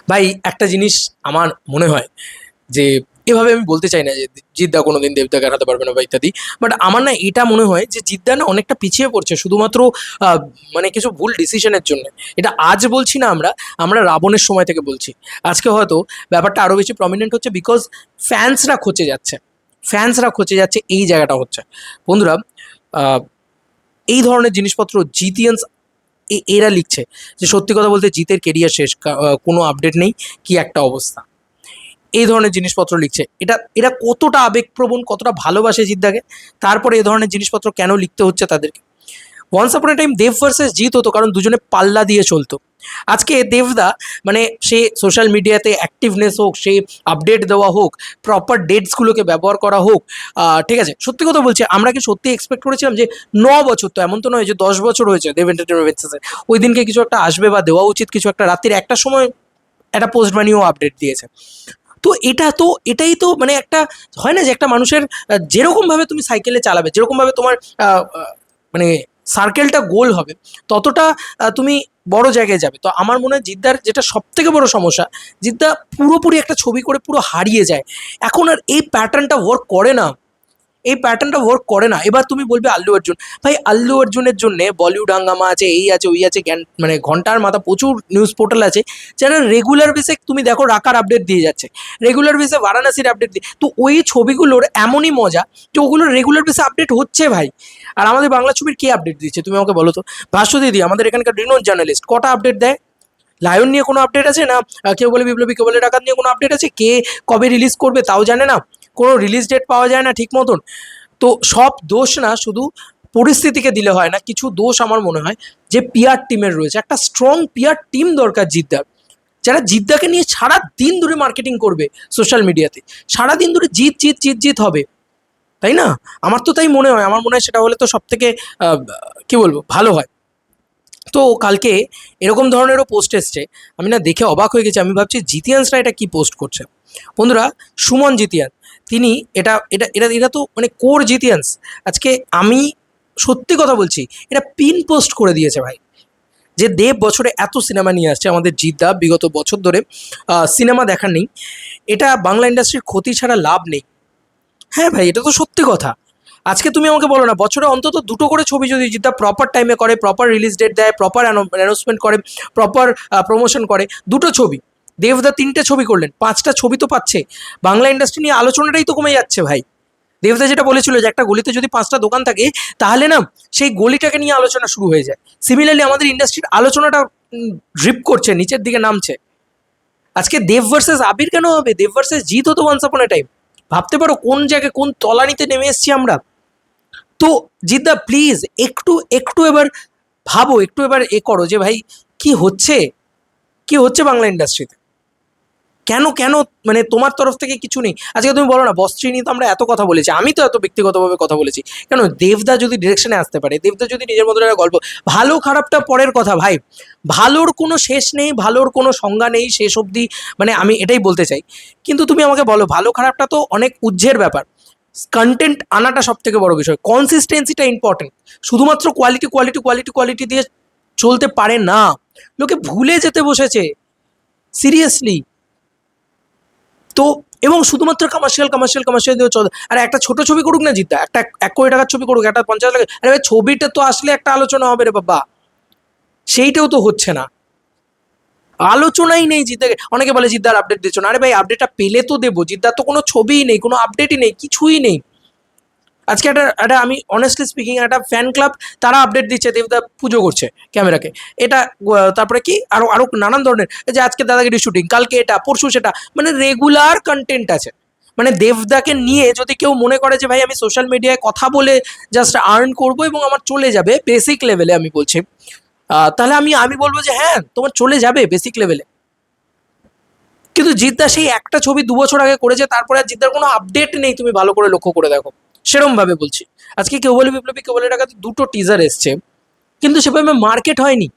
ভাই একটা জিনিস আমার মনে হয় যে এভাবে আমি বলতে চাই না যে জিদ্দা কোনোদিন দেবদাকে হারাতে পারবে না বা ইত্যাদি। বাট আমার না এটা মনে হয় যে জিদ্দা না অনেকটা পিছিয়ে পড়ছে শুধুমাত্র আহ, মানে কিছু ভুল ডিসিশনের জন্য। এটা আজ বলছি না, আমরা আমরা রাবণের সময় থেকে বলছি। আজকে হয়তো ব্যাপারটা আরো বেশি প্রমিনেন্ট হচ্ছে বিকজ ফ্যান্সরা খচে যাচ্ছে। ফ্যান্সরা খচে যাচ্ছে, এই জায়গাটা হচ্ছে। বন্ধুরা, আহ, এই ধরনের জিনিসপত্র জিতিয়ান্স এরা লিখছে যে সত্যি কথা বলতে জিতের কেরিয়ার শেষ, কোনো আপডেট নেই, কি একটা অবস্থা। এই ধরনের জিনিসপত্র লিখছে। এটা এরা কতটা আবেগপ্রবণ, কতটা ভালোবাসে জিদ্দাকে, তারপরে এই ধরনের জিনিসপত্র কেন লিখতে হচ্ছে তাদেরকে। ওয়ান্স আপন এ টাইম দেব ভার্সেস জিত হতো, কারণ দুজনে পাল্লা দিয়ে চলতো। আজকে দেবদা মানে সে সোশ্যাল মিডিয়াতে অ্যাক্টিভনেস হোক, সে আপডেট দেওয়া হোক, প্রপার ডেটসগুলোকে ব্যবহার করা হোক, ঠিক আছে, সত্যি কথা বলছি, আমরা কি সত্যি এক্সপেক্ট করেছিলাম যে 9 বছর, তো এমন তো নয় যে 10 বছর হয়েছে দেব এন্টারটেনমেন্ট, ওই দিনকে কিছু একটা আসবে বা দেওয়া উচিত, কিছু একটা রাত্রির একটা সময় একটা পোস্ট বানিয়েও আপডেট দিয়েছে। তো এটা তো এটাই তো মানে একটা হয় না যে একটা মানুষের যেরকম ভাবে তুমি সাইকেলে চালাবে, যেরকম ভাবে তোমার মানে সার্কেলটা গোল হবে, ততটা তুমি বড় জায়গায় যাবে। তো আমার মনে হয় জিদ্দার যেটা সব থেকে বড় সমস্যা, জিদ্দা পুরোপুরি একটা ছবি করে পুরো হারিয়ে যায়। এখন আর এই প্যাটার্নটা ওয়ার্ক করে না, এই প্যাটার্নটা ওয়ার্ক করে না। এবার তুমি বলবে আল্লু অর্জুন, ভাই আল্লু অর্জুনের জন্য বলিউড হাঙ্গামা আছে, এই আছে ওই আছে, জ্ঞান মানে ঘন্টার মাথা প্রচুর নিউজ পোর্টাল আছে যারা রেগুলার বেসে তুমি দেখো রাকার আপডেট দিয়ে যাচ্ছে, রেগুলার বেসে বারাণসীর আপডেট দিয়ে, তো ওই ছবিগুলোর এমনই মজা যে ওগুলোর রেগুলার বেসে আপডেট হচ্ছে ভাই। আর আমাদের বাংলা ছবির কে আপডেট দিচ্ছে তুমি আমাকে বলো তো? ভাষ্য দিদি আমাদের এখানকার রিনোন জার্নালিস্ট কটা আপডেট দেয়? লায়ন নিয়ে কোনো আপডেট আছে না? কেউ বলে বিপ্লবী, কেউ বলে ডাকাত নিয়ে কোনো আপডেট আছে? কে কবে রিলিজ করবে তাও জানে না, কোনো রিলিজ ডেট পাওয়া যায় না ঠিক মতন। তো সব দোষ না শুধু পরিস্থিতিকে দিলে হয় না, কিছু দোষ আমার মনে হয় যে পিআর টিমের রয়েছে। একটা স্ট্রং পিআর টিম দরকার জিদ্দার, যারা জিদ্দাকে নিয়ে সারা দিন ধরে মার্কেটিং করবে সোশ্যাল মিডিয়াতে, সারা দিন ধরে জিত জিত জিত জিত হবে, তাই না? আমার তো তাই মনে হয়, আমার মনে হয় সেটা হলে তো সব থেকে কি বলবো ভালো হয়। তো কালকে এরকম ধরনেরও পোস্ট এসছে, আমি না দেখে অবাক হয়ে গেছি। আমি ভাবছি জিতিয়ান্সরা এটা কি পোস্ট করছে। বন্ধুরা, সুমন জিতিয়ান, তিনি এটা এটা এটা এটা তো মানে কোর জিতিয়ান্স। আজকে আমি সত্যি কথা বলছি, এটা পিন পোস্ট করে দিয়েছে ভাই। যে দেব বছরে এত সিনেমা নিয়ে আসছে, আমাদের জিদ্দা বিগত বছর ধরে সিনেমা দেখার নেই, এটা বাংলা ইন্ডাস্ট্রির ক্ষতি ছাড়া লাভ নেই। হ্যাঁ ভাই, এটা তো সত্যি কথা। আজকে তুমি আমাকে বলো না, বছরে অন্তত দুটো করে ছবি যদি জিদ্দা প্রপার টাইমে করে, প্রপার রিলিজ ডেট দেয়, প্রপার অ্যানাউন্সমেন্ট করে, প্রপার প্রমোশন করে, দুটো ছবি। দেবদা 3টে ছবি করলেন, 5টা ছবি তো পাচ্ছে। বাংলা ইন্ডাস্ট্রি নিয়ে আলোচনাটাই তো কমে যাচ্ছে ভাই। দেবদা যেটা বলেছিল যে একটা গলিতে যদি 5টা দোকান থাকে, তাহলে না সেই গলিটাকে নিয়ে আলোচনা শুরু হয়ে যায়। সিমিলারলি আমাদের ইন্ডাস্ট্রির আলোচনাটা ড্রিপ করছে, নিচের দিকে নামছে। আজকে দেব ভার্সেস আবির কেন হবে? দেব ভার্সেস জিত হতো ওয়ান্স আপন এ টাইম। ভাবতে পারো কোন জায়গায়, কোন তলানিতে নেমে এসেছি আমরা। তো জিদ্দা প্লিজ একটু একটু এবার ভাবো, একটু এবার করো যে ভাই কি হচ্ছে, কি হচ্ছে বাংলা ইন্ডাস্ট্রিতে। কেন কেন মানে তোমার তরফ থেকে কিছু নেই? আজকে তুমি বলো না, বস্ত্রী নিয়ে তো আমরা এত কথা বলেছি, আমি তো এত ব্যক্তিগতভাবে কথা বলেছি, কেন দেবদা যদি ডিরেকশনে আসতে পারে, দেবদা যদি নিজের মতো একটা গল্প, ভালো খারাপটা পরের কথা ভাই, ভালোর কোনো শেষ নেই, ভালোর কোনো সংজ্ঞা নেই শেষ অবধি, মানে আমি এটাই বলতে চাই। কিন্তু তুমি আমাকে বলো, ভালো খারাপটা তো অনেক উজ্জের ব্যাপার, কন্টেন্ট আনাটা সব থেকে বড় বিষয়, কনসিস্টেন্সিটা ইম্পর্টেন্ট। শুধুমাত্র কোয়ালিটি কোয়ালিটি কোয়ালিটি কোয়ালিটি দিয়ে চলতে পারে না, লোকে ভুলে যেতে বসেছে সিরিয়াসলি। তো এবং শুধুমাত্র কমার্শিয়াল কমার্শিয়াল কমার্শিয়াল দিয়ে চলে। আর একটা ছোট ছবি করুক না জিদ্দা, একটা 1 কোটি টাকার ছবি করুক, একটা 50 লাখ, আরে ভাই ছবিটা তো আসলে একটা আলোচনা হবে রে বাবা, সেইটাও তো হচ্ছে না, আলোচনাই নেই জিদ্দাকে। অনেকে বলে জিদ্দার আপডেট দিচ্ছ না, আরে ভাই আপডেটটা পেলে তো দেবো, জিদ্দার তো কোনো ছবিই নেই, কোনো আপডেটই নেই, কিছুই নেই। আজকে একটা একটা আমি অনেস্টলি স্পিকিং, একটা ফ্যান ক্লাব, তারা আপডেট দিচ্ছে দেবদা পুজো করছে ক্যামেরাকে, এটা তারপরে কি আরো আরো নানান ধরনের, যে আজকে দাদাগিরি শুটিং, কালকে এটা, পরশু সেটা, মানে রেগুলার কন্টেন্ট আছে। মানে দেবদাকে নিয়ে যদি কেউ মনে করে যে ভাই আমি সোশ্যাল মিডিয়ায় কথা বলে জাস্ট আর্ন করবো এবং আমার চলে যাবে বেসিক লেভেলে, আমি বলছি, তাহলে আমি আমি বলবো যে হ্যাঁ তোমার চলে যাবে বেসিক লেভেলে। কিন্তু জিদ্দা সেই একটা ছবি 2 বছর আগে করেছে, তারপরে আর জিদ্দার কোনো আপডেট নেই, তুমি ভালো করে লক্ষ্য করে দেখো। সেরম ভাবে বলছি, আজকে কেউ বলে বিপ্লবী, কেউ বলে টাকাতে দুটো টিজার এসছে, কিন্তু সেভাবে মার্কেট হয়নি।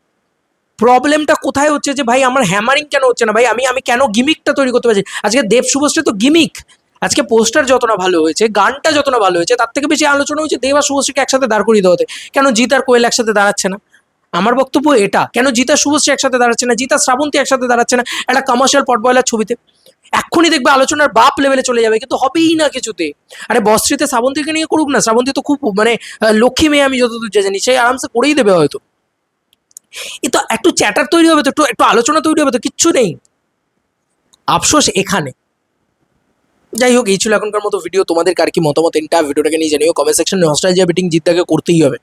প্রবলেমটা কোথায় হচ্ছে যে ভাই আমার হ্যামারিং কেন হচ্ছে না ভাই, আমি আমি কেন গিমিকটা তৈরি করতে পারছি? আজকে দেব শুভশ্রী তো গিমিক। আজকে পোস্টার যত না ভালো হয়েছে, গানটা যত না ভালো হয়েছে, তার থেকে বেশি আলোচনা হচ্ছে দেব আর শুভশ্রীকে একসাথে দাঁড় করিয়ে দেওয়াতে। কেন জিৎ আর কোয়েল একসাথে দাঁড়াচ্ছে না? আমার বক্তব্য এটা, কেন জিতা শুভশ্রী একসাথে দাঁড়াচ্ছে না, জিতা শ্রাবন্তী একসাথে দাঁড়াচ্ছে না একটা কমার্শিয়াল পটবয়লার ছবিতে? এক্ষুনি দেখবে আলোচনার বাপ লেভেলে চলে যাবে, কিন্তু হবেই না কিছুতে। আরে বস্ত্রীতে শ্রাবন্তীকে নিয়ে করুক না, শ্রাবন্তী তো খুব মানে লক্ষ্মী মেয়ে, আমি যতদূর জানি সে আরামসে করেই দেবে হয়তো। এ তো একটু চ্যাটার তৈরি হবে, তো একটু একটু আলোচনা তৈরি হবে, তো কিচ্ছু নেই। আফসোস এখানে। যাই হোক, এই ছিল এখনকার মতো ভিডিও। তোমাদের কার কি মতামত এন্টায়ার ভিডিওটাকে নিয়ে জানিও কমেন্ট সেকশনে। নস্টালজিয়া বিটিং জিদ্দাকে করতেই হবে,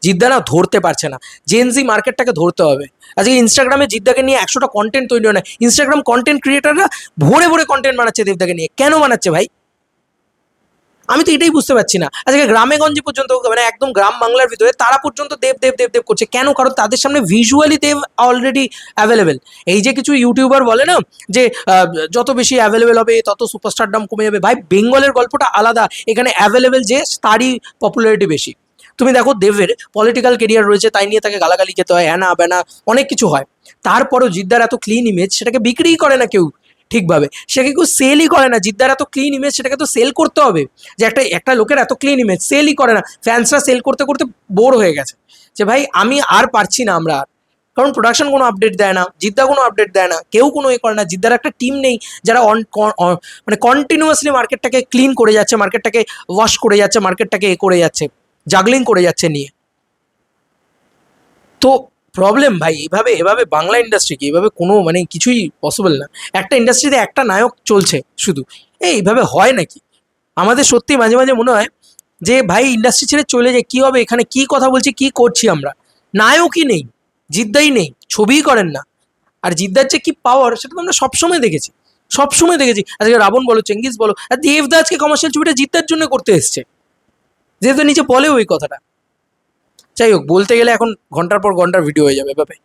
জিদ্দা না ধরতে পারছে না, জেনজি মার্কেটটাকে ধরতে হবে। আজকে ইনস্টাগ্রামে জিদ্দাকে নিয়ে 100টা কন্টেন্ট তৈরি হয় না, ইনস্টাগ্রাম কন্টেন্ট ক্রিয়েটাররা ভরে ভরে কন্টেন্ট বানাচ্ছে দেবদাকে নিয়ে। কেন বানাচ্ছে ভাই? আমি তো এটাই বুঝতে পারছি না। আজকে গ্রামে গঞ্জে পর্যন্ত, মানে একদম গ্রাম বাংলার ভিতরে তারা পর্যন্ত দেব দেব দেব দেব করছে কেন? কারণ তাদের সামনে ভিজুয়ালি দেব অলরেডি অ্যাভেলেবেল। এই যে কিছু ইউটিউবার বলে না যে যত বেশি অ্যাভেলেবেল হবে তত সুপারস্টারডাম কমে যাবে, ভাই বেঙ্গলের গল্পটা আলাদা, এখানে অ্যাভেলেবেল যে তারই পপুলারিটি বেশি। তুমি দেখো দেবের পলিটিক্যাল কেরিয়ার রয়েছে, তাই নিয়ে তাকে গালাগালি খেতে হয়, হ্যানা ব্যানা অনেক কিছু হয়। তারপরও জিদ্দার এত ক্লিন ইমেজ, সেটাকে বিক্রিই করে না কেউ ঠিকভাবে, সেটাকে কেউ সেলই করে না। জিদ্দার এত ক্লিন ইমেজ, সেটাকে তো সেল করতে হবে। যে একটা একটা লোকের এত ক্লিন ইমেজ সেলই করে না, ফ্যান্সরা সেল করতে করতে বোর হয়ে গেছে যে ভাই আমি আর পারছি না, আমরা আর। কারণ প্রোডাকশন কোনো আপডেট দেয় না, জিদ্দা কোনো আপডেট দেয় না, কেউ কোনো এ করে না। জিদ্দার একটা টিম নেই যারা মানে কন্টিনিউয়াসলি মার্কেটটাকে ক্লিন করে যাচ্ছে, মার্কেটটাকে ওয়াশ করে যাচ্ছে, মার্কেটটাকে এ করে যাচ্ছে, জাগলিং করে যাচ্ছে নিয়ে। তো প্রবলেম ভাই, এভাবে এভাবে বাংলা ইন্ডাস্ট্রিকে এভাবে কোনো মানে কিছুই পসিবল না। একটা ইন্ডাস্ট্রিতে একটা নায়ক চলছে শুধু, এইভাবে হয় নাকি? আমাদের সত্যি মাঝে মাঝে মনে হয় যে ভাই ইন্ডাস্ট্রি ছেড়ে চলে যায়, কি হবে এখানে, কি কথা বলছি, কি করছি আমরা? নায়কই নেই, জিদ্দাই নেই, ছবিই করেন না। আর জিদ্দার যে কি পাওয়ার সেটা তো আমরা সবসময় দেখেছি, সবসময় দেখেছি। আজকে রাবণ বলো, চেঙ্গিস বলো, আর দেবদা আজকে কমার্শিয়াল ছবিটা জিদ্দার জন্য করতে এসছে, দেবদা নিচে বলেও ওই কথাটা। যাই হোক, বলতে গেলে এখন ঘন্টার পর ঘন্টার ভিডিও হয়ে যাবে ভাবে।